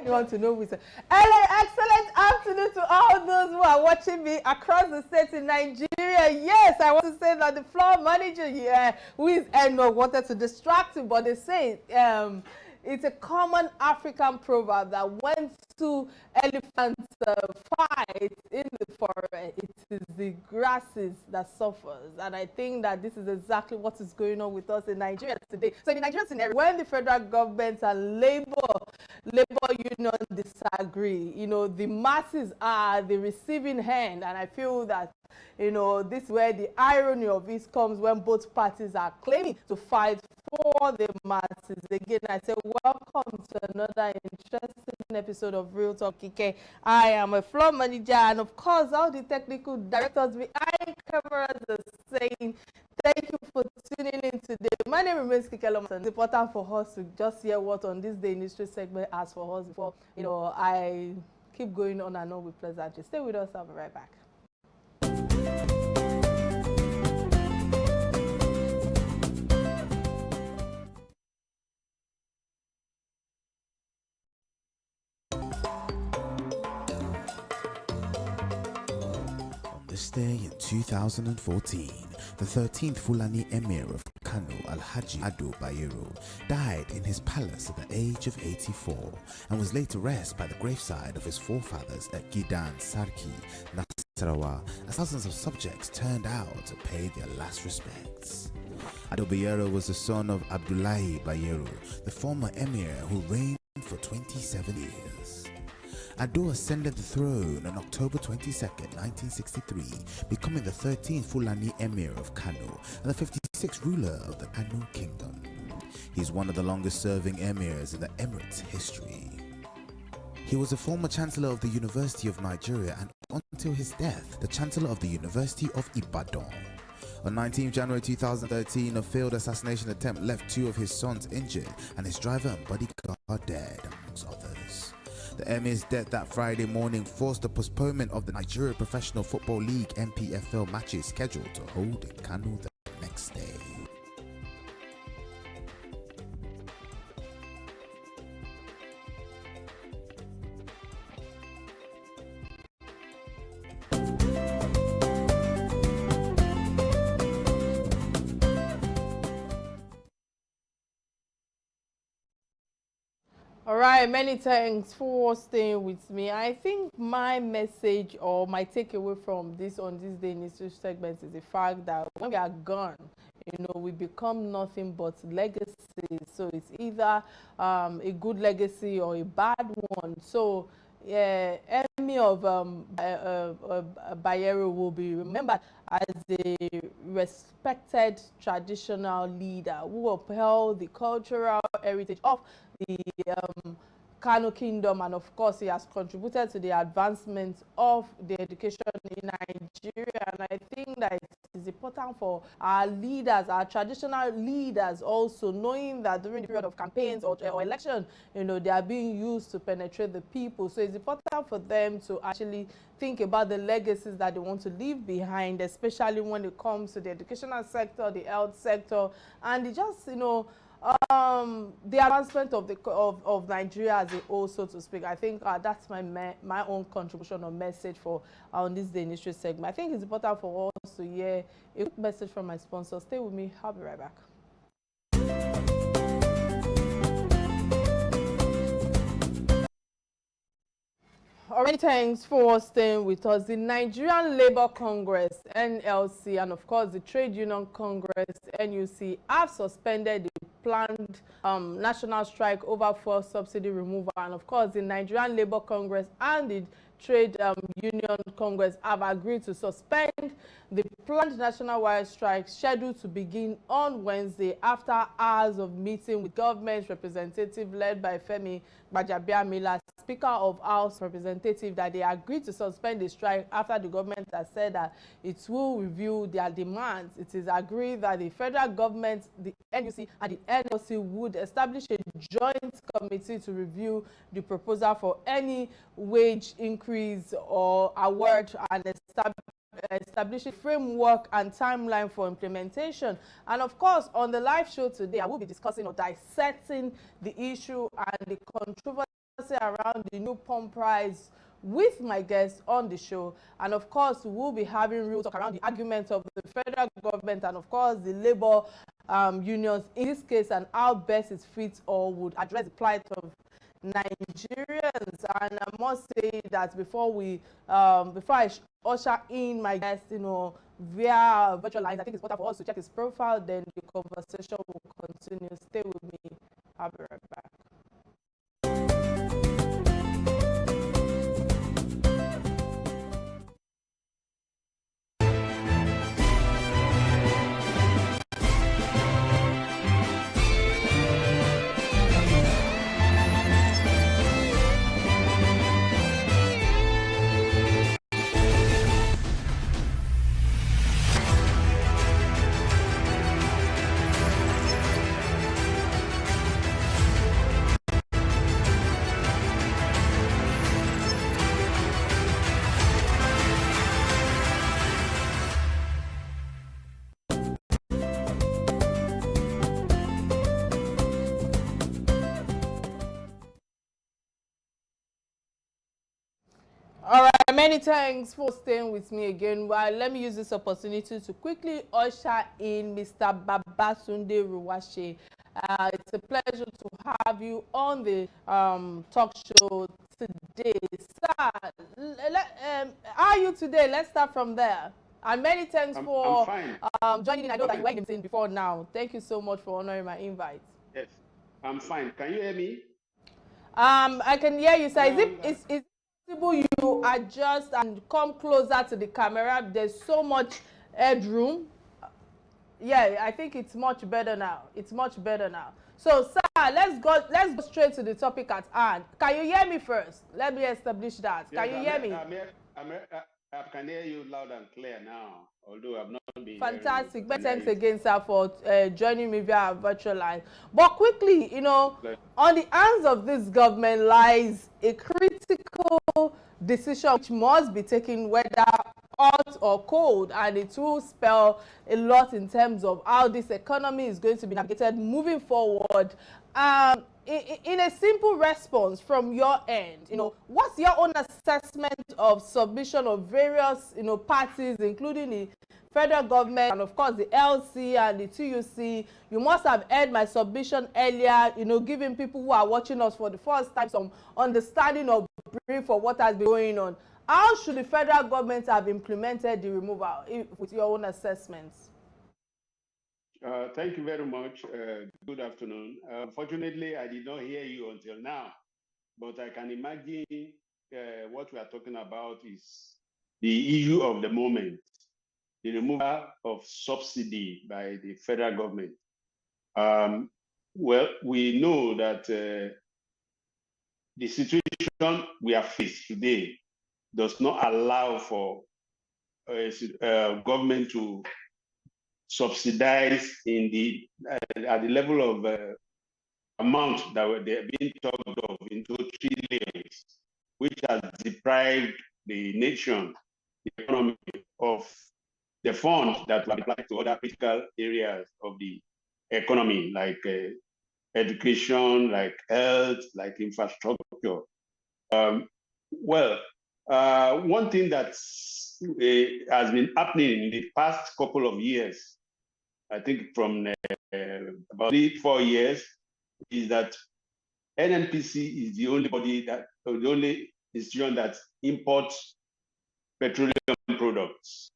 You want to know wisdom. Hello, excellent afternoon to all those who are watching me across the states in Nigeria. Yes, I want to say that the floor manager here, who is Eno, wanted to distract you, but they say it's a common African proverb that when two elephants fight in the forest, it is the grasses that suffers. And I think that this is exactly what is going on with us in Nigeria today. So in the Nigerian scenario, when the federal government and labor union disagree, you know, the masses are the receiving hand. And I feel that, you know, this is where the irony of this comes when both parties are claiming to fight for the masses. Again, I say welcome to another interesting episode of Real Talk Kike. I am a floor manager, and of course, all the technical directors behind cameras are saying thank you for tuning in today. My name remains Kike. It's important for us to just hear what on this day industry segment has for us before, you know, I keep going on and on with pleasantry. Stay with us. I'll be right back. This day in 2014, the 13th Fulani Emir of Kano, Alhaji Ado Bayero, died in his palace at the age of 84 and was laid to rest by the graveside of his forefathers at Gidan Sarki, Nasarawa, as thousands of subjects turned out to pay their last respects. Ado Bayero was the son of Abdullahi Bayero, the former emir who reigned for 27 years. Ado ascended the throne on October 22, 1963, becoming the 13th Fulani Emir of Kano and the 56th ruler of the Kano Kingdom. He is one of the longest-serving emirs in the Emirates' history. He was a former Chancellor of the University of Nigeria and, until his death, the Chancellor of the University of Ibadan. On 19 January 2013, a failed assassination attempt left two of his sons injured and his driver and bodyguard dead, amongst others. The Emir's death that Friday morning forced the postponement of the Nigeria Professional Football League (NPFL) matches scheduled to hold in Kano the next day. All right, many thanks for staying with me. I think my message or my takeaway from this on this day in this segment is the fact that when we are gone, you know, we become nothing but legacies. So it's either a good legacy or a bad one. So Emir of Bayero will be remembered as a respected traditional leader who upheld the cultural heritage of the Kano Kingdom, and of course he has contributed to the advancement of the education in Nigeria. And I think that it is important for our leaders, our traditional leaders, also knowing that during the period of campaigns or election, you know, they are being used to penetrate the people. So it's important for them to actually think about the legacies that they want to leave behind, especially when it comes to the educational sector, the health sector, and they just, you know, the advancement of Nigeria as a whole, so to speak. I think that's my own contribution or message for on this day industry segment. I think it's important for us to hear a quick message from my sponsor. Stay with me. I'll be right back. Already, thanks for staying with us. The Nigerian Labour Congress, NLC, and of course the Trade Union Congress, NUC, have suspended the planned national strike over fuel subsidy removal. And of course the Nigerian Labour Congress and the Trade Union Congress have agreed to suspend the planned nationwide strike scheduled to begin on Wednesday after hours of meeting with government representative led by Femi Gbajabiamila, Speaker of House Representative, that they agreed to suspend the strike after the government has said that it will review their demands. It is agreed that the federal government, the NUC and the NLC would establish a joint committee to review the proposal for any wage increase or award and establish a framework and timeline for implementation. And of course, on the live show today, I will be discussing or dissecting the issue and the controversy around the new pump price with my guests on the show, and of course we'll be having real talk around the arguments of the federal government and of course the labor unions in this case, and how best it fits or would address the plight of Nigerians. And I must say that before I usher in my guest, via virtual lines, I think it's better for us to check his profile, then the conversation will continue. Stay with me. I'll be right back. All right, many thanks for staying with me again. Well, let me use this opportunity to quickly usher in Mr. Babatunde Ruwashi. It's a pleasure to have you on the talk show today. Sir, how are you today? Let's start from there. And many thanks for joining in. I know that you were in before now. Thank you so much for honoring my invite. Yes, I'm fine. Can you hear me? I can hear you, sir. Is it possible you adjust and come closer to the camera? There's so much headroom. Yeah, I think it's much better now. It's much better now. So, sir, let's go straight to the topic at hand. Can you hear me first? Let me establish that. Yes, can you hear me? I can hear you loud and clear now, although I've not been Fantastic. But thanks again, sir, for joining me via virtual line. But quickly, on the hands of this government lies a critical decision which must be taken, whether hot or cold, and it will spell a lot in terms of how this economy is going to be navigated moving forward. In a simple response from your end, what's your own assessment of submission of various, parties, including the federal government and of course the LC and the TUC? You must have heard my submission earlier, giving people who are watching us for the first time some understanding or brief for what has been going on. How should the federal government have implemented the removal, with your own assessments? Thank you very much. Good afternoon. Unfortunately, I did not hear you until now, but I can imagine what we are talking about is the issue of the moment, the removal of subsidy by the federal government. Well, we know that the situation we are faced today does not allow for government to subsidize at the level of amount that they're being talked of into trillions, which has deprived the nation, the economy, of the funds that will apply to other critical areas of the economy, like education, like health, like infrastructure. One thing that has been happening in the past couple of years, I think from about 3-4 years, is that NNPC is the only institution that imports petroleum products.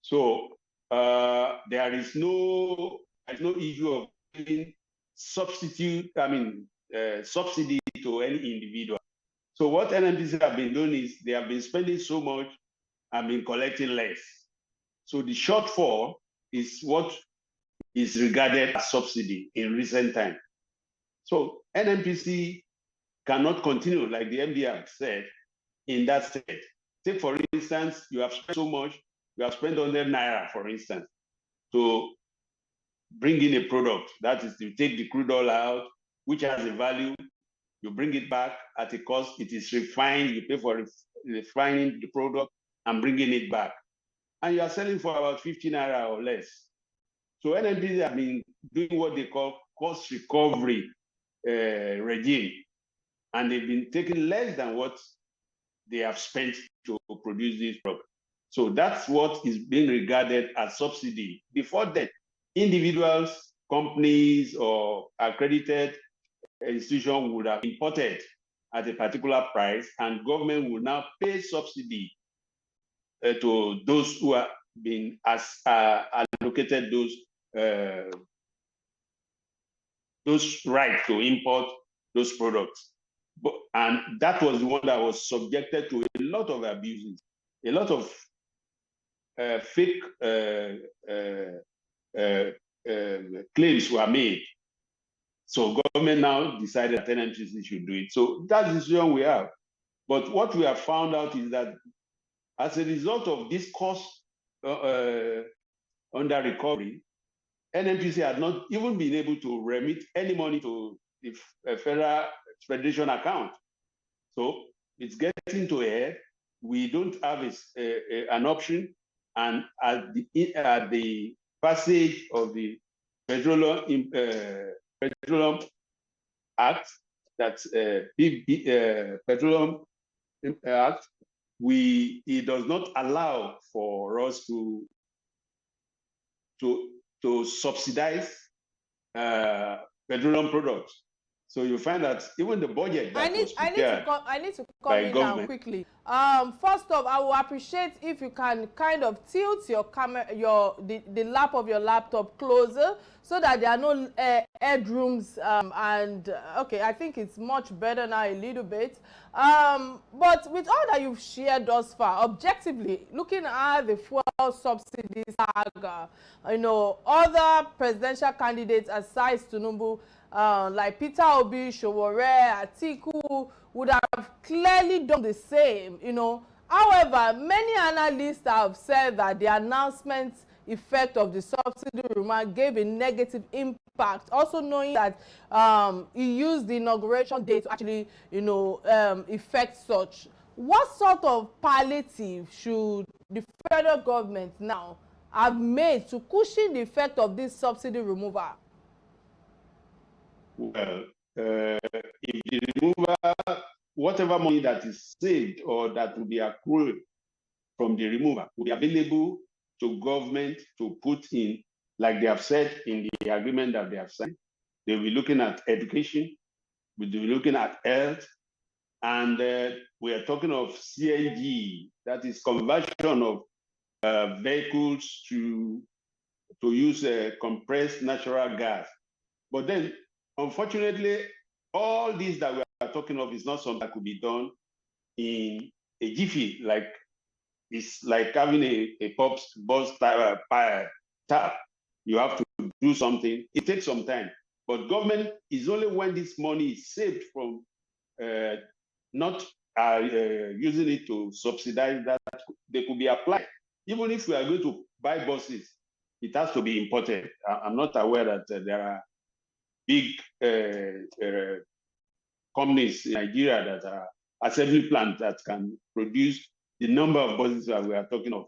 So there is no issue of giving subsidy to any individual. So what NNPC have been doing is they have been spending so much and been collecting less. So the shortfall is what is regarded as subsidy in recent time. So NNPC cannot continue, like the MD have said, in that state. Take, for instance, you have spent so much, you have spent 100 naira, for instance, to bring in a product. That is, you take the crude oil out, which has a value, you bring it back at a cost, it is refined, you pay for refining the product and bringing it back. And you are selling for about 50 naira or less. So NNPC have been doing what they call cost recovery regime. and they've been taking less than what they have spent to produce this product. So that's what is being regarded as subsidy. Before that, individuals, companies, or accredited institutions would have imported at a particular price, and government will now pay subsidy to those who are being allocated those rights to import those products. And that was the one that was subjected to a lot of abuses, a lot of fake claims were made. So government now decided that NMCC should do it. So that's the decision we have. But what we have found out is that as a result of this cost under recovery, NMPC had not even been able to remit any money to the federal federation account. So it's getting to a head. We don't have an option, and at the passage of the Petroleum Act, that's Petroleum Act, it does not allow for us to subsidize petroleum products. So you find that even the budget that was prepared I need to come in now quickly. First off, I will appreciate if you can kind of tilt your camera, the lap of your laptop closer so that there are no headrooms. Okay, I think it's much better now a little bit. But with all that you've shared thus far, objectively, looking at the fuel subsidy saga, other presidential candidates aside Tinubu, like Peter Obi, Sowore, Atiku, would have clearly done the same, However, many analysts have said that the announcement effect of the subsidy remark gave a negative impact, also knowing that he used the inauguration date to actually, effect such. What sort of palliative should the federal government now have made to cushion the effect of this subsidy removal? Well, if the removal, whatever money that is saved or that will be accrued from the removal will be available to government to put in, like they have said in the agreement that they have signed. They'll be looking at education, we'll be looking at health, and we are talking of CNG, that is conversion of vehicles to use compressed natural gas. But then, unfortunately, all this that we are talking of is not something that could be done in a jiffy. Like it's like having a bus tap. You have to do something. It takes some time. But government is only when this money is saved from not using it to subsidize that they could be applied. Even if we are going to buy buses, it has to be imported. I'm not aware that there are big companies in Nigeria that are assembly plants that can produce the number of buses that we are talking of.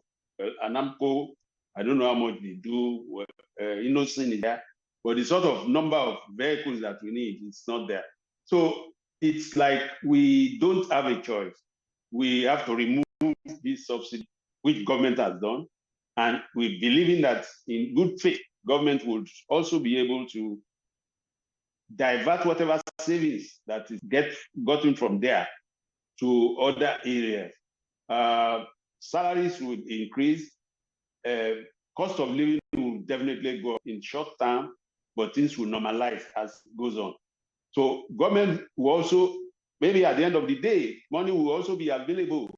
Anamco, I don't know how much they do. Innocent is there, but the sort of number of vehicles that we need is not there. So it's like we don't have a choice. We have to remove this subsidy, which government has done, and we believe in that in good faith, government would also be able to divert whatever savings that is gotten from there to other areas. Salaries would increase, cost of living will definitely go up in short term, but things will normalize as it goes on. So government will also, maybe at the end of the day, money will also be available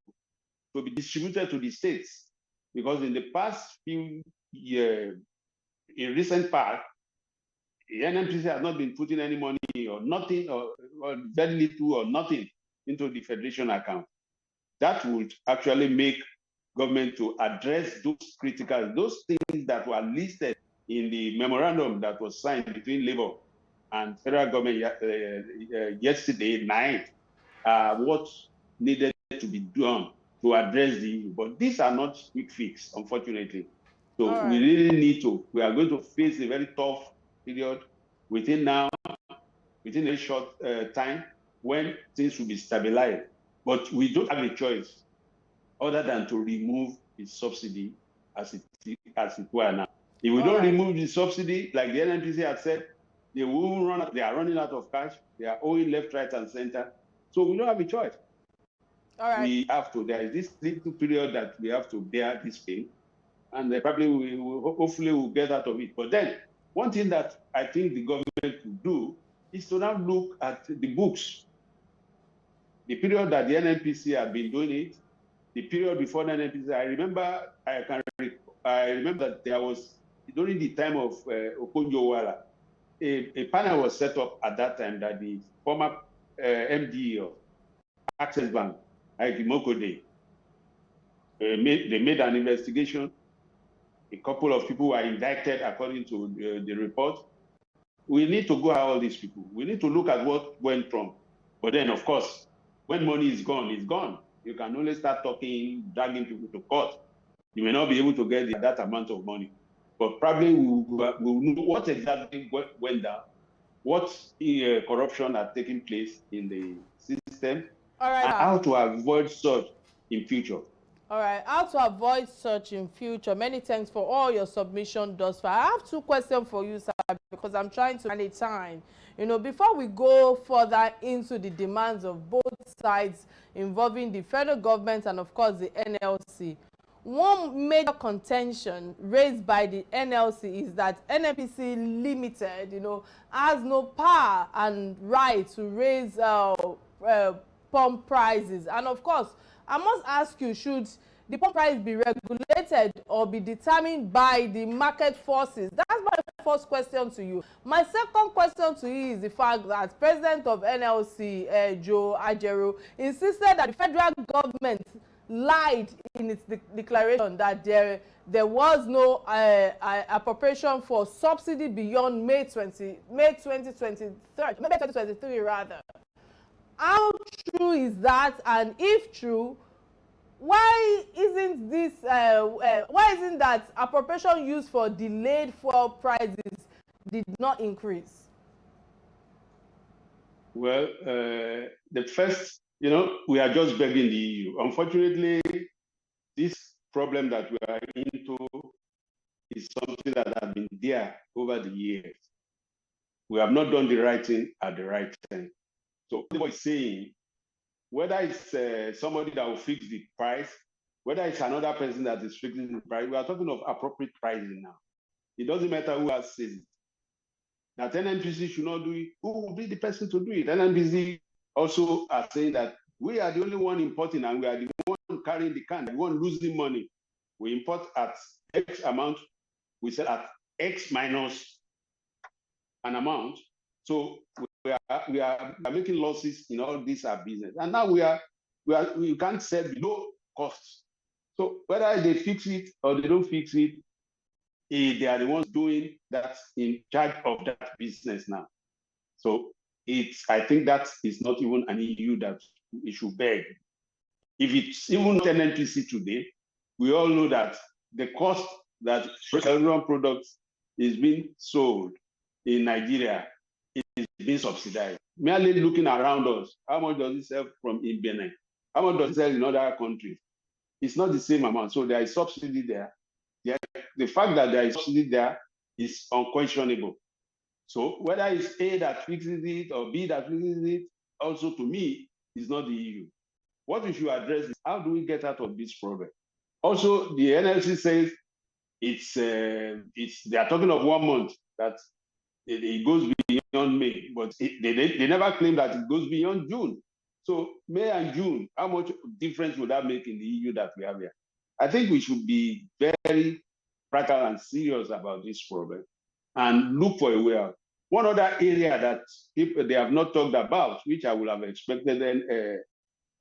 to be distributed to the states, because in the past few years, in recent past, the NMPC has not been putting any money or nothing or very little or nothing into the federation account. That would actually make government to address those things that were listed in the memorandum that was signed between Labour and federal government yesterday night, what needed to be done to address but these are not quick fix, unfortunately. So we really need to, we are going to face a very tough period within a short time. when things will be stabilized. But we don't have a choice other than to remove the subsidy as it were now. If we don't remove the subsidy, like the NNPC has said, they are running out of cash, they are owing left, right, and center. So we don't have a choice. We have to, there is this little period that we have to bear this pain, and probably hopefully we'll get out of it. But then, one thing that I think the government will do is to now look at the books. The period that the NNPC had been doing it, the period before the NNPC, I remember that there was, during the time of Okonjo-Iweala, a panel was set up at that time that the former MD of Access Bank, Iyabo, they made an investigation. A couple of people were indicted according to the report. We need to go at all these people. We need to look at what went wrong. But then, of course, when money is gone, it's gone. You can only start talking, dragging people to court. You may not be able to get that amount of money. But probably we'll know what exactly went down, what corruption had taken place in the system, and how to avoid such in future. All right, how to avoid such in future. Many thanks for all your submission thus far. I have two questions for you, sir, because I'm trying to manage time. You know, before we go further into the demands of both sides involving the federal government and, of course, the NLC, one major contention raised by the NLC is that NNPC Limited, you know, has no power and right to raise pump prices. And, of course, I must ask you, should the pump price be regulated or be determined by the market forces? That's my first question to you. My second question to you is the fact that President of NLC, Joe Ajaero, insisted that the federal government lied in its declaration that there was no appropriation for subsidy beyond May 2023 rather. How true is that? And if true, why isn't that appropriation used for delayed fuel prices did not increase? Well, the first, you know, we are just begging the EU. Unfortunately, this problem that we are into is something that has been there over the years. We have not done the right thing at the right time. So what is saying, whether it's somebody that will fix the price, whether it's another person that is fixing the price, we are talking of appropriate pricing now. It doesn't matter who else says it. That NNPC should not do it. Who will be the person to do it? NNPC also are saying that we are the only one importing and we are the one carrying the can, the one losing money. We import at X amount, we sell at X minus an amount. So we are making losses in all these business. And now we can't sell below costs. So whether they fix it or they don't fix it, they are the ones doing that, in charge of that business now. So I think that is not even an EU that we should beg. If it's even not an NPC today, we all know that the cost that petroleum products is being sold in Nigeria is being subsidized. Merely looking around us, how much does it sell from in Benin? How much does it sell in other countries? It's not the same amount. So there is subsidy there. The fact that there is subsidy there is unquestionable. So whether it's A that fixes it or B that fixes it, also to me, is not the EU. What we should address is how do we get out of this problem? Also, the NLC says they are talking of 1 month, that it goes beyond May, but they never claim that it goes beyond June. So May and June, how much difference would that make in the EU that we have here? I think we should be very practical and serious about this problem and look for a way out. One other area that they have not talked about, which I would have expected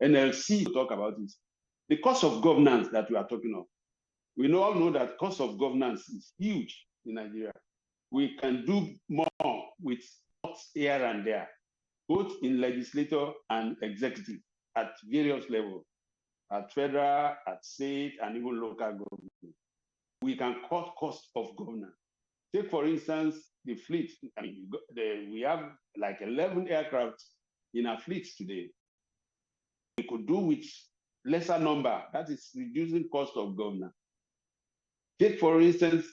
NLC to talk about, is the cost of governance that we are talking of. We all know that cost of governance is huge in Nigeria. We can do more with thoughts here and there, both in legislature and executive at various levels, at federal, at state, and even local government. We can cut cost of governance. Take, for instance, the fleet. I mean, we have like 11 aircraft in our fleets today. We could do with lesser number, that is reducing cost of governance. Take, for instance,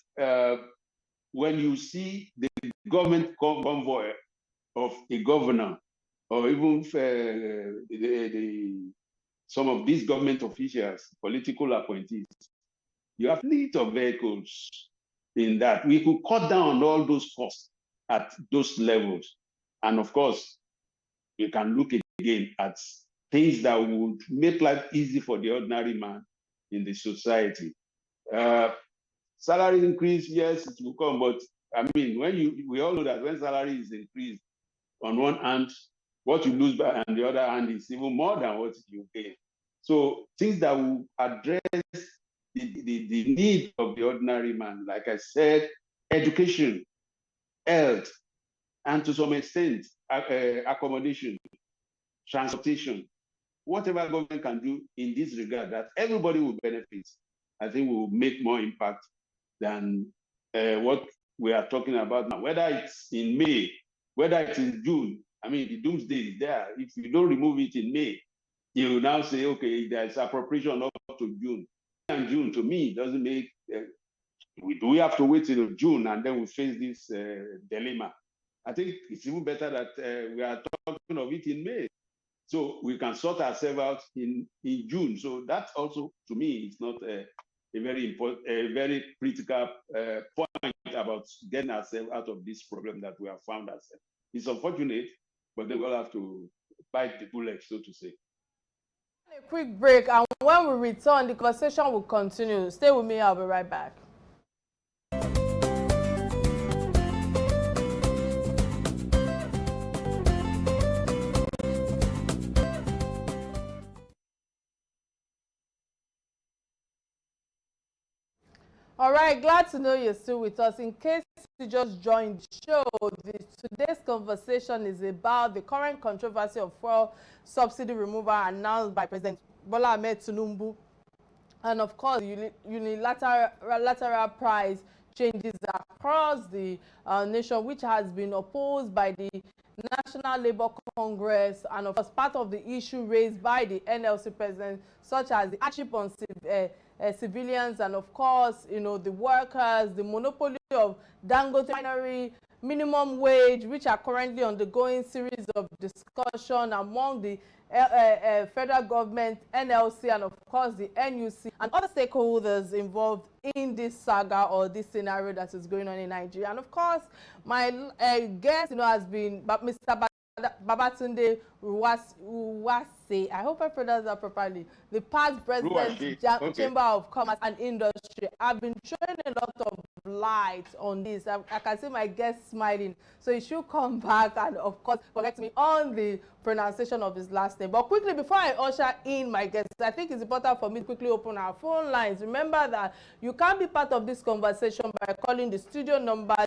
when you see the government convoy of a governor, or even some of these government officials, political appointees, you have fleet of vehicles in that. We could cut down on all those costs at those levels. And of course, we can look again at things that would make life easy for the ordinary man in the society. Salary increase, yes, it will come, but I mean, we all know that when salary is increased, on one hand, what you lose by on the other hand is even more than what you gain. So things that will address the need of the ordinary man, like I said, education, health, and to some extent, accommodation, transportation, whatever government can do in this regard that everybody will benefit, I think will make more impact than what we are talking about now. Whether it's in May, whether it's in June, I mean, the doomsday is there. If you don't remove it in May, you will now say, okay, there's appropriation up to June. And June, to me, doesn't make, do we have to wait till June and then we face this dilemma? I think it's even better that we are talking of it in May, so we can sort ourselves out in June. So that also, to me, is not a very important, a very critical point about getting ourselves out of this problem that we have found ourselves. It's unfortunate, but then we'll have to bite the bullet, so to say. A quick break, and when we return, the conversation will continue. Stay with me, I'll be right back. All right, glad to know you're still with us. In case you just joined the show, today's conversation is about the current controversy of fuel subsidy removal announced by President Bola Ahmed Tinubu, and of course, unilateral price changes across the nation, which has been opposed by the National Labour Congress, and of course, part of the issue raised by the NLC president, such as the hardship on civilians, and of course, you know, the workers, the monopoly of Dangote refinery, minimum wage, which are currently undergoing series of discussion among the federal government, NLC, and of course the NUC and other stakeholders involved in this saga or this scenario that is going on in Nigeria. And of course, my guest, you know, has been Mr. Babatunde Uwase. I hope I pronounced that properly. The past president, Chamber of Commerce and Industry. I've been showing a lot of light on this. I can see my guest smiling. So he should come back and, of course, correct me on the pronunciation of his last name. But quickly, before I usher in my guest, I think it's important for me to quickly open our phone lines. Remember that you can be part of this conversation by calling the studio number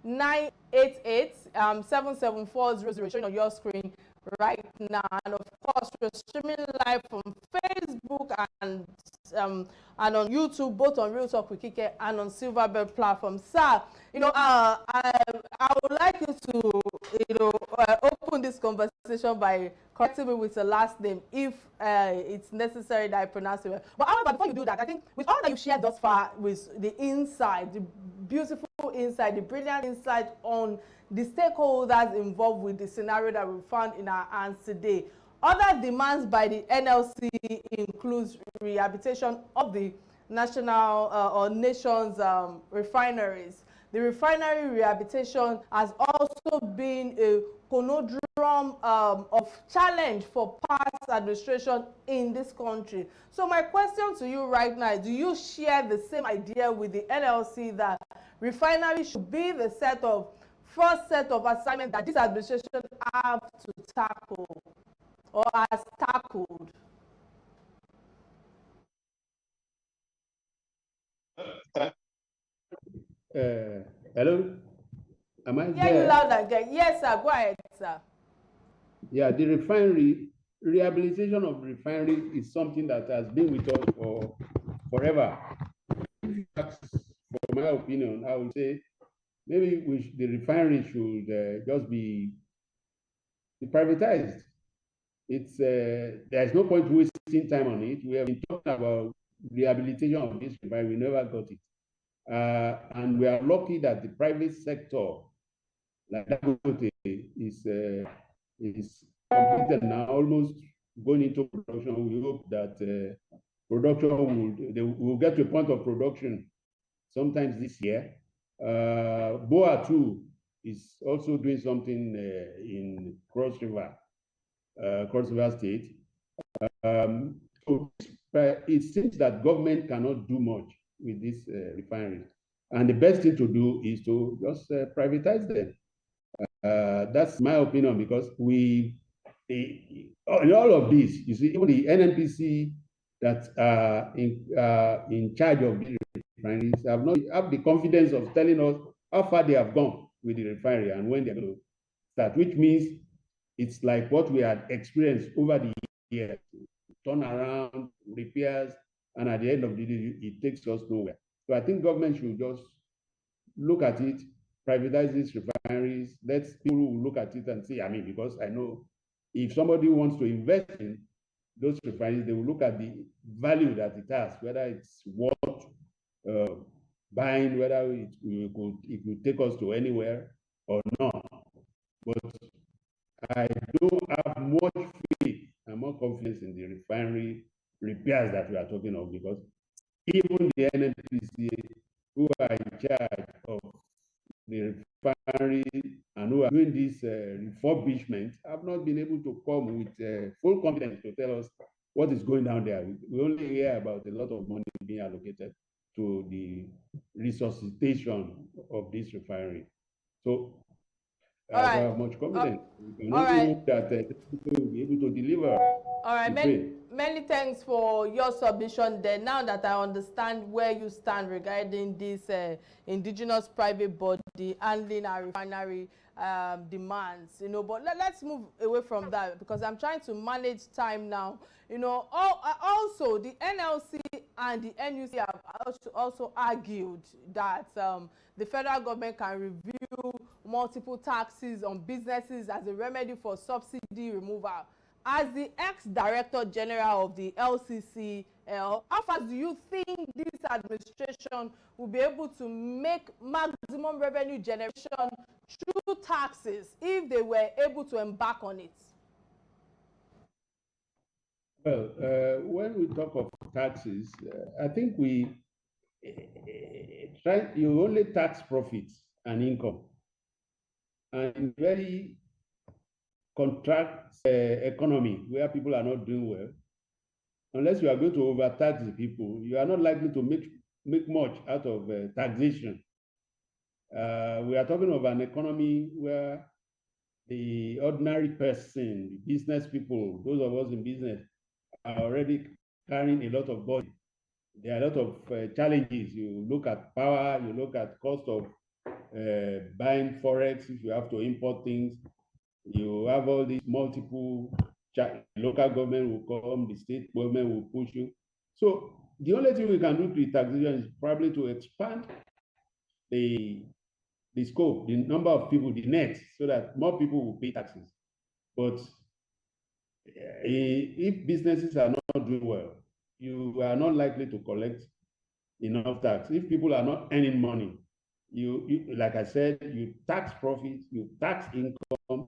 080-988-77400 showing on your screen right now. And of course, we're streaming live from Facebook and on YouTube, both on Real Talk with Kike and on Silverbird platform. Sir, you know, I would like you to, you know, open this conversation by correcting me with the last name if it's necessary that I pronounce it well. But however, before you do that, I think with all that you've shared thus far with the insight, the beautiful insight, the brilliant insight on the stakeholders involved with the scenario that we found in our hands today, other demands by the NLC includes rehabilitation of the national or nation's refineries. The refinery rehabilitation has also been a conundrum of challenge for past administration in this country. So my question to you right now, do you share the same idea with the NLC that refinery should be the first set of assignments that this administration have to tackle or has tackled? Hello? Am I Yeah, you loud and clear. Yes, sir. Go ahead, sir. Yeah, the refinery, rehabilitation of refinery is something that has been with us for forever. If you ask for my opinion, I would say maybe the refinery should just be privatized. It's there's no point wasting time on it. We have been talking about rehabilitation of this refinery. We never got it. And we are lucky that the private sector, like Dangote, is completed now, almost going into production. We hope that production will get to a point of production sometimes this year. Boa too is also doing something in Cross River State. So it seems that government cannot do much with this refineries. And the best thing to do is to just privatize them. That's my opinion, because in all of this, you see, even the NNPC that are in charge of the refineries have the confidence of telling us how far they have gone with the refinery and when they're going to start, which means it's like what we had experienced over the years: turnaround, repairs, and at the end of the day, it takes us nowhere. So I think government should just look at it, privatize these refineries. Let people look at it and see. I mean, because I know if somebody wants to invest in those refineries, they will look at the value that it has, whether it's worth buying, whether it could take us to anywhere or not. But I don't have much faith and more confidence in the refinery repairs that we are talking of, because even the NNPC, who are in charge of the refinery and who are doing this refurbishment, have not been able to come with full confidence to tell us what is going down there. We only hear about a lot of money being allocated to the resuscitation of this refinery. So I don't have much confidence. We can only hope that people will be able to deliver. All right, many thanks for your submission there. Now that I understand where you stand regarding this indigenous private body handling our refinery demands, you know, but let's move away from that, because I'm trying to manage time now. You know, also the NLC and the NUC have also argued that the federal government can review multiple taxes on businesses as a remedy for subsidy removal. As the ex-director general of the LCCL, how far do you think this administration will be able to make maximum revenue generation through taxes if they were able to embark on it? Well, when we talk of taxes, I think you only tax profits and income. And very contract economy where people are not doing well, unless you are going to overtax the people, you are not likely to make much out of taxation. We are talking of an economy where the ordinary person, the business people, those of us in business, are already carrying a lot of burden. There are a lot of challenges. You look at power, you look at cost of buying forex if you have to import things. You have all these multiple, local government will come, the state government will push you. So the only thing we can do to taxation is probably to expand the scope, the number of people, the net, so that more people will pay taxes. But if businesses are not doing well, you are not likely to collect enough tax. If people are not earning money, you like I said, you tax profits, you tax income.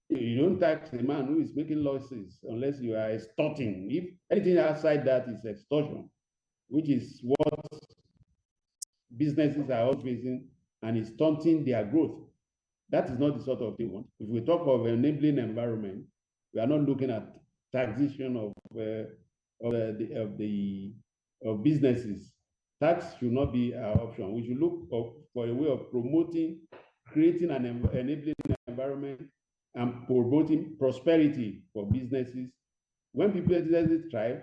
You don't tax a man who is making losses unless you are extorting. If anything outside that is extortion, which is what businesses are all facing and is stunting their growth. That is not the sort of thing we want. If we talk of enabling environment, we are not looking at taxation of businesses. Tax should not be our option. We should look for a way of promoting, creating an enabling environment and promoting prosperity for businesses. When businesses thrive,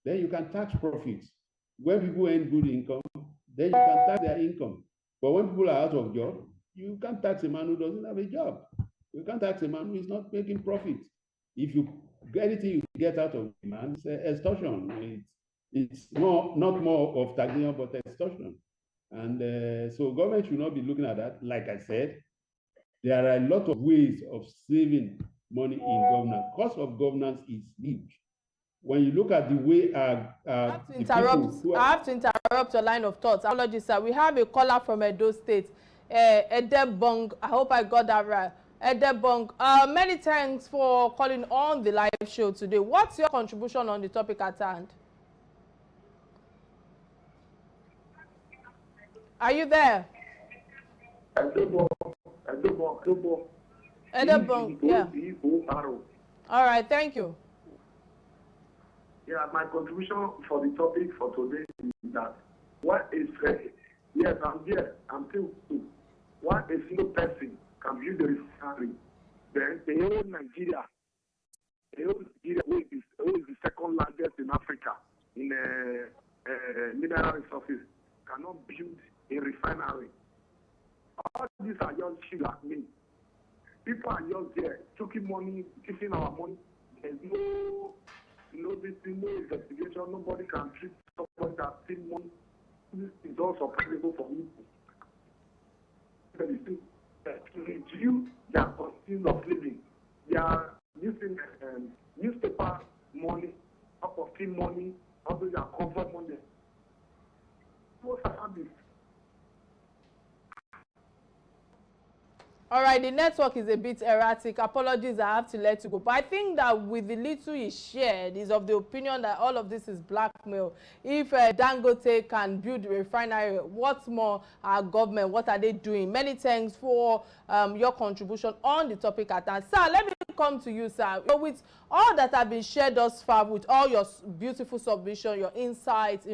then you can tax profits. When people earn good income, then you can tax their income. But when people are out of job, you can't tax a man who doesn't have a job. You can't tax a man who is not making profit. If you anything you get out of a man, it's extortion. It's not more of taxation, but extortion. And so government should not be looking at that. Like I said, there are a lot of ways of saving money in governance. Cost of governance is huge. When you look at the way I have to interrupt your line of thoughts. Apologies, sir. We have a caller from Edo State, Edebong. I hope I got that right. Edebong, many thanks for calling on the live show today. What's your contribution on the topic at hand? Are you there? Edebong, yeah. All right, thank you. Yeah, my contribution for the topic for today is that what is yes, I'm here, I'm still what a single person can build a refinery, then the whole Nigeria, who is the second largest in Africa in mineral resources, cannot build a refinery. All these are young children like me. People are just there, taking money, taking our money. There's no investigation. Nobody can treat somebody that steals money. This is also possible for me. To reduce their cost of living, they are using newspaper money, up of team money, also their comfort money. Most of this. All right, the network is a bit erratic. Apologies, I have to let you go. But I think that with the little he shared, is of the opinion that all of this is blackmail. If Dangote can build a refinery, what's more our government, what are they doing? Many thanks for your contribution on the topic at hand. Sir, let me come to you, sir. With all that have been shared thus far, with all your beautiful submission, your insights,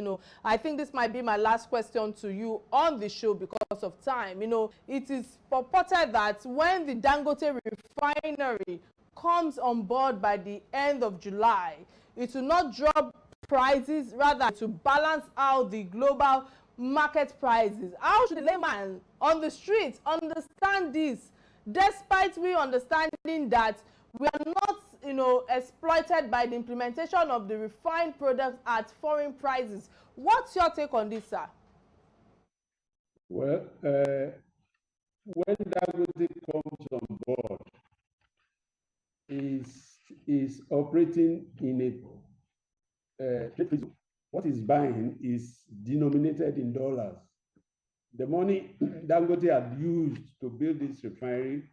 I think this might be my last question to you on the show because of time. It is purported that when the Dangote refinery comes on board by the end of July, it will not drop prices, rather to balance out the global market prices. How should the layman on the streets understand this, despite we understanding that we are not exploited by the implementation of the refined products at foreign prices? What's your take on this, sir? Well, when Dangote comes on board, is operating in a what is buying is denominated in dollars. The money Dangote had used to build this refinery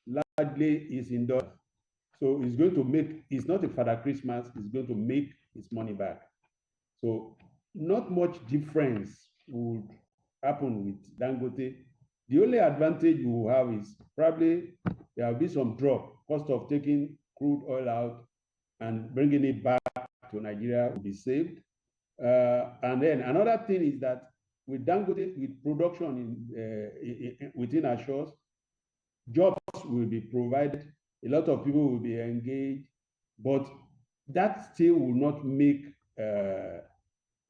largely is in dollars. So it's going to make, it's not a Father Christmas, it's going to make its money back. So not much difference would happen with Dangote. The only advantage you will have is probably there will be some drop. Cost of taking crude oil out and bringing it back to Nigeria will be saved. And then another thing is that with Dangote, with production within our shores, jobs will be provided. A lot of people will be engaged, but that still will not make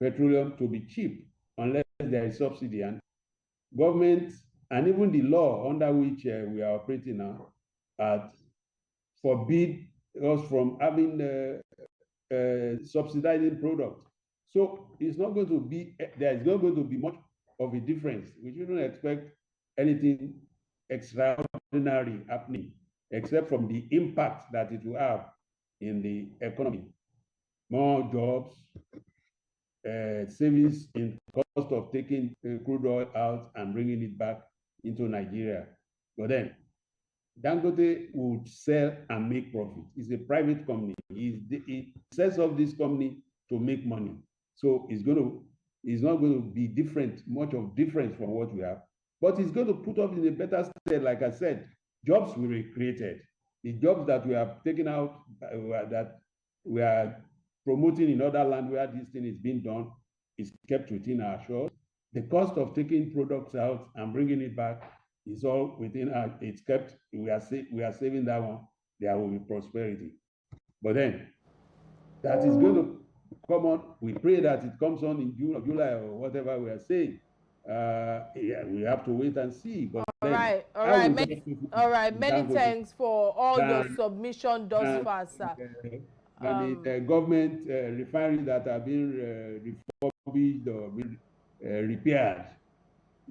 petroleum to be cheap unless there is subsidy. And government and even the law under which we are operating now forbid us from having subsidizing products. So it's not going to be, there is not going to be much of a difference. We shouldn't expect anything extraordinary happening, except from the impact that it will have in the economy. More jobs, savings in cost of taking crude oil out and bringing it back into Nigeria. But then, Dangote would sell and make profit. It's a private company. It sets up this company to make money. So it's not going to be much of difference from what we have. But it's going to put us in a better state. Like I said, jobs will be created. The jobs that we have taken out, that we are promoting in other land where this thing is being done, is kept within our shores. The cost of taking products out and bringing it back is all within our, it's kept, we are saving that one. There will be prosperity. But then, that is going to come on. We pray that it comes on in June or July or whatever we are saying. Yeah, we have to wait and see. But all right. Many thanks for all your submission thus far, sir. The government refineries that are being refurbished or repaired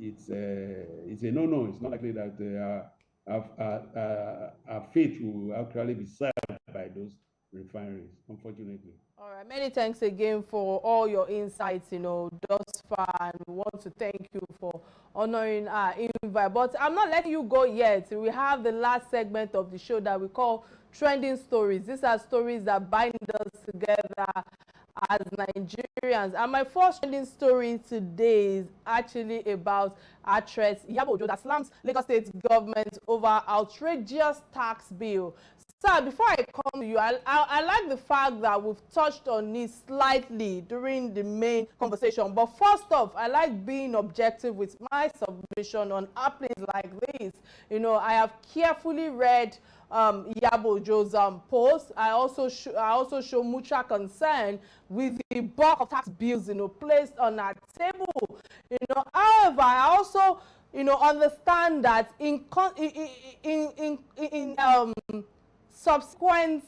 it's a no-no. It's not likely that our fate will actually be served by those refineries, unfortunately. All right, many thanks again for all your insights, thus far, and we want to thank you for honoring our invite. But I'm not letting you go yet. We have the last segment of the show that we call Trending Stories. These are stories that bind us together as Nigerians. And my first trending story today is actually about actress Iyabo that slams Lagos State government over outrageous tax bill. Sir, before I come to you, I like the fact that we've touched on it slightly during the main conversation. But first off, I like being objective with my submission on happenings like this. I have carefully read Iyabo Ojo's post. I also show mutual concern with the bulk of tax bills, placed on our table. However, I also, understand that in subsequent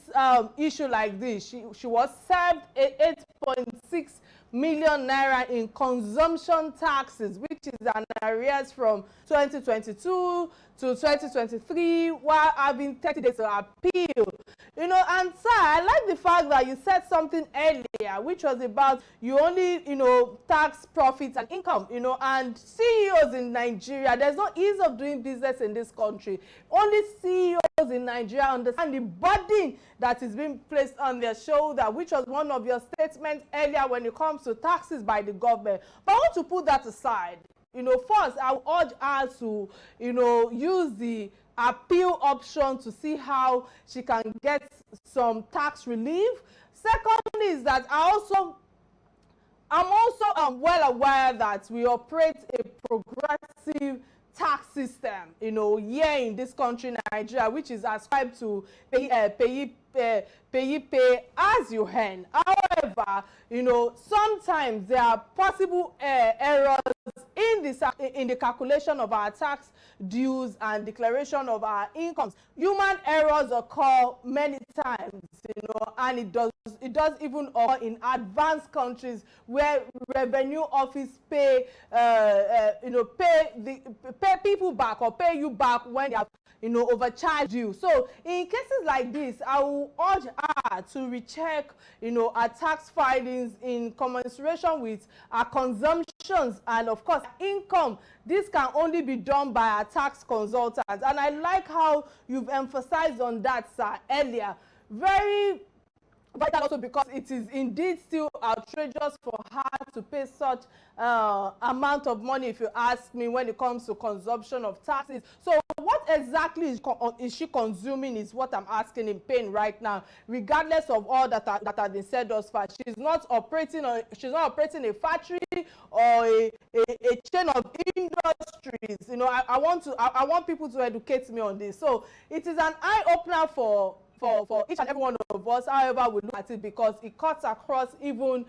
issue like this, she was served 8.6 million naira in consumption taxes, which is an arrears from 2022 to 2023, while having 30 days to appeal. And sir, I like the fact that you said something earlier, which was about you only, tax profits and income, and CEOs in Nigeria, there's no ease of doing business in this country. Only CEOs in Nigeria understand the burden that is being placed on their shoulder, which was one of your statements earlier when it comes to taxes by the government. But I want to put that aside. First, I would urge her to, use the appeal option to see how she can get some tax relief. Second is that I'm also well aware that we operate a progressive tax system, here in this country, Nigeria, which is ascribed to pay as you earn. However, sometimes there are possible errors in the calculation of our tax dues and declaration of our incomes. Human errors occur many times, and it does even occur in advanced countries where revenue office pay people back or pay you back when they have overcharged you. So in cases like this, I will urge her to recheck our tax filings in commensuration with our consumptions and of course income. This can only be done by our tax consultants, and I like how you've emphasized on that, sir, earlier. Very vital also because it is indeed still outrageous for her to pay such amount of money, if you ask me, when it comes to consumption of taxes. So what exactly is she consuming is what I'm asking in pain right now, regardless of all that has been said thus far. She's not operating a factory or a chain of industries. I want people to educate me on this. So it is an eye-opener for each and every one of us. However, we look at it because it cuts across even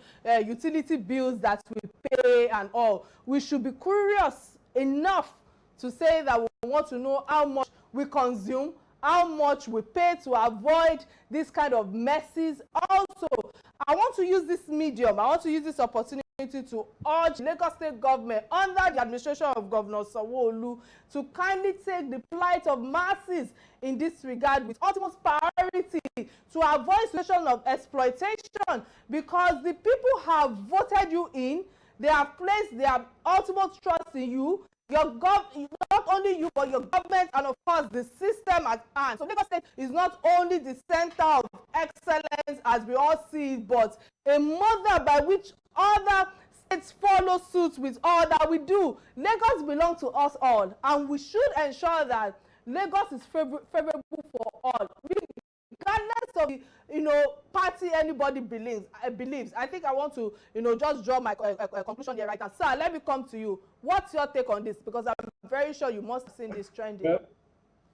utility bills that we pay and all. We should be curious enough to say that we want to know how much we consume, how much we pay to avoid this kind of messes. Also, I want to use this medium, I want to use this opportunity to urge Lagos State government under the administration of Governor Sanwo-Olu to kindly take the plight of masses in this regard with utmost priority to avoid situation of exploitation, because the people have voted you in, they have placed their ultimate trust in you, not only you but your government and of course the system at hand. So Lagos State is not only the center of excellence as we all see it, but a model by which other states follow suit with all that we do. Lagos belongs to us all, and we should ensure that Lagos is favorable for all, regardless of the party anybody believes. I think I want to just draw my conclusion here right now. Sir, let me come to you. What's your take on this? Because I'm very sure you must have seen this trending.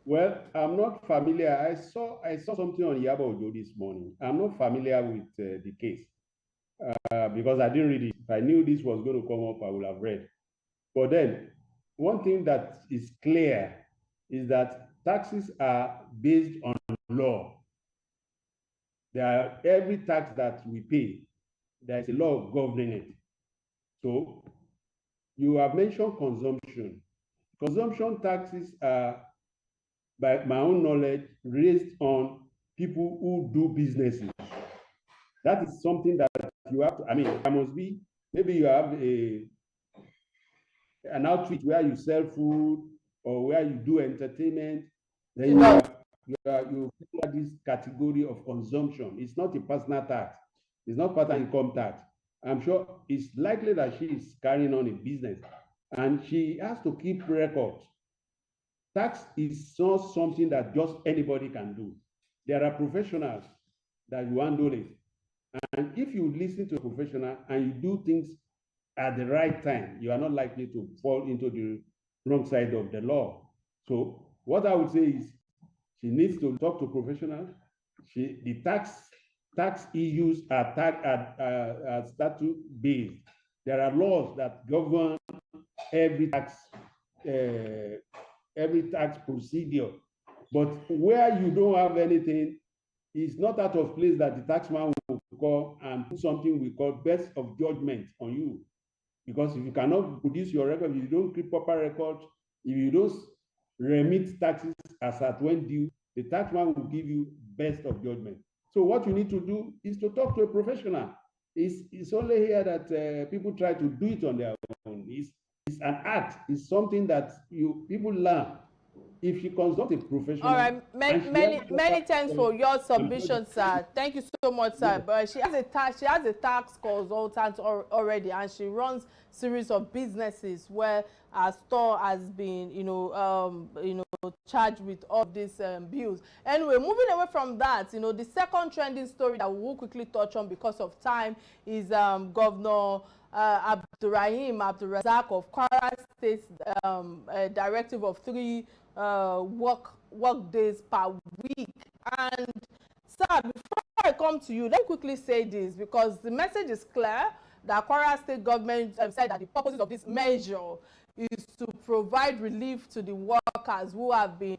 Well, I'm not familiar. I saw something on Iyabo Ojo this morning. I'm not familiar with the case because I didn't read it. If I knew this was going to come up, I would have read. But then, one thing that is clear is that taxes are based on law. Every tax that we pay, there is a law governing it. So you have mentioned consumption. Consumption taxes are, by my own knowledge, raised on people who do businesses. That is something that you have to, I mean, there must be, maybe you have an outfit where you sell food or where you do entertainment, then you follow this category of consumption. It's not a personal tax. It's not part of income tax. I'm sure it's likely that she is carrying on a business and she has to keep records. Tax is not something that just anybody can do. There are professionals that you handle it. And if you listen to a professional and you do things at the right time, you are not likely to fall into the wrong side of the law. So what I would say is she needs to talk to professionals. The tax issues are statute based. There are laws that govern every tax procedure. But where you don't have anything, it's not out of place that the taxman will call and put something we call best of judgment on you. Because if you cannot produce your record, if you don't keep proper records, if you don't remit taxes as at when due, the taxman will give you best of judgment. So what you need to do is to talk to a professional. It's only here that people try to do it on their own. It's an art. It's something that people learn. If you consult a professional. All right, many thanks for your submission, sir. Thank you so much, sir. Yeah. But she has a tax consultant already, and she runs series of businesses where our store has been, charged with all these bills. Anyway, moving away from that, the second trending story that we will quickly touch on because of time is Governor Abdurrahim Abdurrazak of Kwara State directive of 3 work days per week. And sir, before I come to you, let me quickly say this, because the message is clear that Kwara State government said that the purpose of this measure is to provide relief to the workers who have been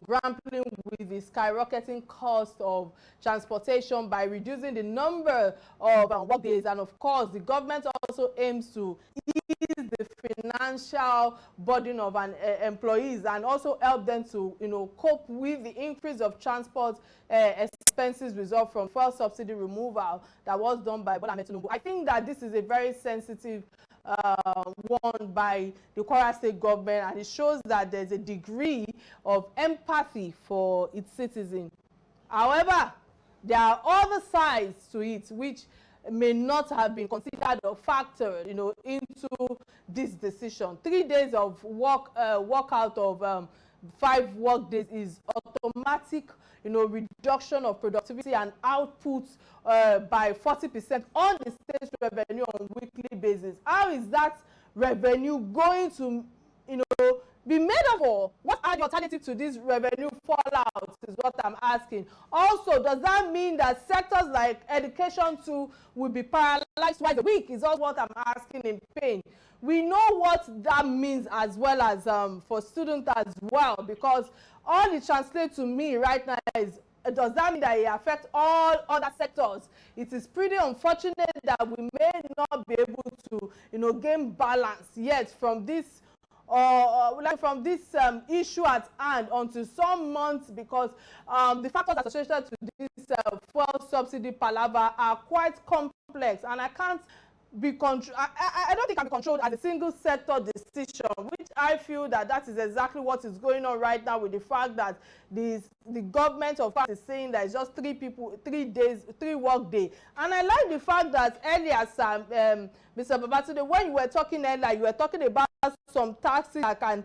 grappling with the skyrocketing cost of transportation by reducing the number of work days. And of course, the government also aims to ease the financial burden of employees and also help them to cope with the increase of transport expenses result from fuel subsidy removal that was done by Bola Ahmed Tinubu. I think that this is a very sensitive one by the Kwara State government, and it shows that there's a degree of empathy for its citizens. However, there are other sides to it which may not have been considered or factored, into this decision. 3 days of work out of 5 work days is automatic, reduction of productivity and output by 40% on the state revenue on weekly basis. How is that revenue going to, be made up for? What are the alternatives to this revenue fallout is what I'm asking. Also, does that mean that sectors like education too will be paralyzed twice a week? Is all what I'm asking in pain. We know what that means as well as for students as well, because all it translates to me right now is, does that mean that it affects all other sectors? It is pretty unfortunate that we may not be able to, gain balance yet from this, issue at hand until some months, because the factors associated to this fuel subsidy palaver are quite complex, and I can't be I don't think it can be controlled as a single sector decision, which I feel that is exactly what is going on right now, with the fact that the government of course is saying that it's just 3 work day. And I like the fact that earlier, Mr. Babatunde, when you were talking earlier, you were talking about some taxes that can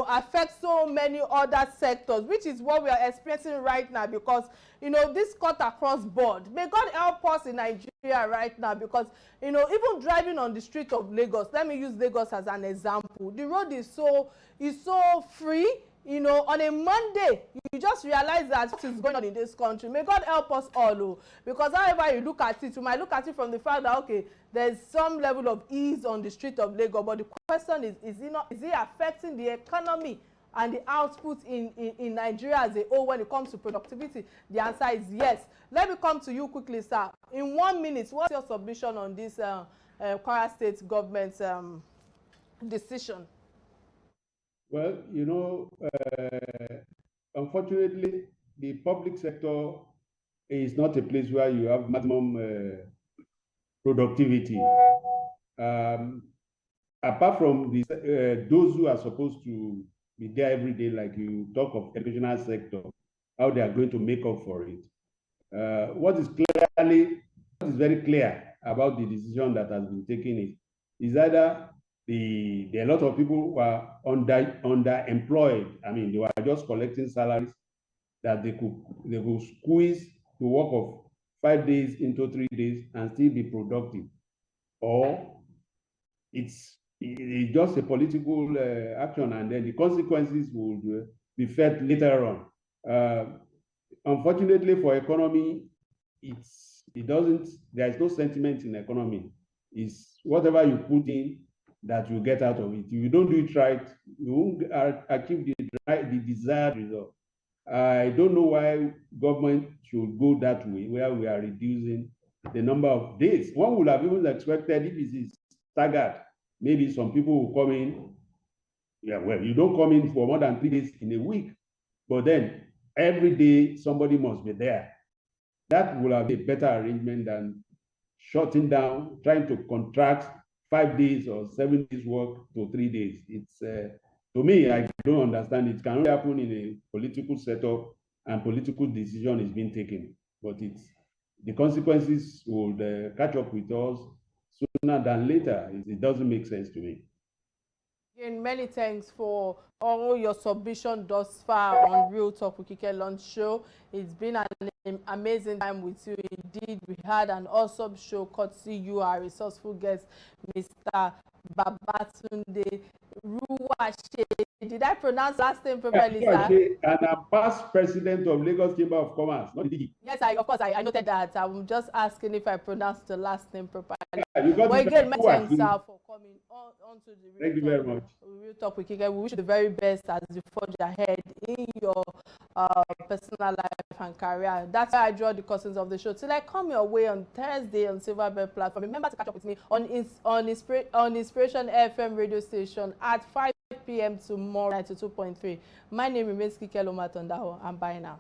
affect so many other sectors, which is what we are experiencing right now, because this cut across board. May God help us in Nigeria right now, because even driving on the street of Lagos, let me use Lagos as an example, the road is so free. On a Monday, you just realize that what is going on in this country. May God help us all, because however you look at it, you might look at it from the fact that, okay, there's some level of ease on the street of Lagos, but the question is it affecting the economy and the output in Nigeria as a whole when it comes to productivity? The answer is yes. Let me come to you quickly, sir. In 1 minute, what's your submission on this Kwara State government decision? Well, unfortunately, the public sector is not a place where you have maximum productivity. Apart from those who are supposed to be there every day, like you talk of educational sector, how they are going to make up for it. What is very clear about the decision that has been taken is either there are a lot of people who are underemployed. I mean, they were just collecting salaries that they could squeeze the work of 5 days into 3 days and still be productive, or it's just a political action, and then the consequences will be felt later on. Unfortunately for economy, there is no sentiment in economy. It's whatever you put in that you get out of it. If you don't do it right, you won't achieve the desired result. I don't know why government should go that way, where we are reducing the number of days. One would have even expected if it is staggered, maybe some people will come in. Yeah, well, you don't come in for more than 3 days in a week, but then every day somebody must be there. That will have been a better arrangement than shutting down, trying to contract 5 days or 7 days work to 3 days. It's to me, I don't understand. It can only happen in a political setup and political decision is being taken. But the consequences will catch up with us sooner than later. It doesn't make sense to me. Again, many thanks for all your submission thus far on Real Talk with Kike Lunch Show. It's been an amazing time with you. Indeed, we had an awesome show. Courtesy you, our resourceful guest, Mr. Babatunde Ruwashe. Did I pronounce last name properly, sir? And I'm past president of Lagos Chamber of Commerce, not DG. Yes, of course, I noted that. I'm just asking if I pronounced the last name properly. But again, many thanks, sir, for coming on to the Thank you very much. Real Talk with Kike. We wish you the very best as you forge ahead in your personal life and career. That's why I draw the curtains of the show. Till I come your way on Thursday on Silverbird platform. Remember to catch up with me on Inspiration FM radio station at 5 p.m. tomorrow, 92.3. My name remains Kike Atanda-Owo, and bye now.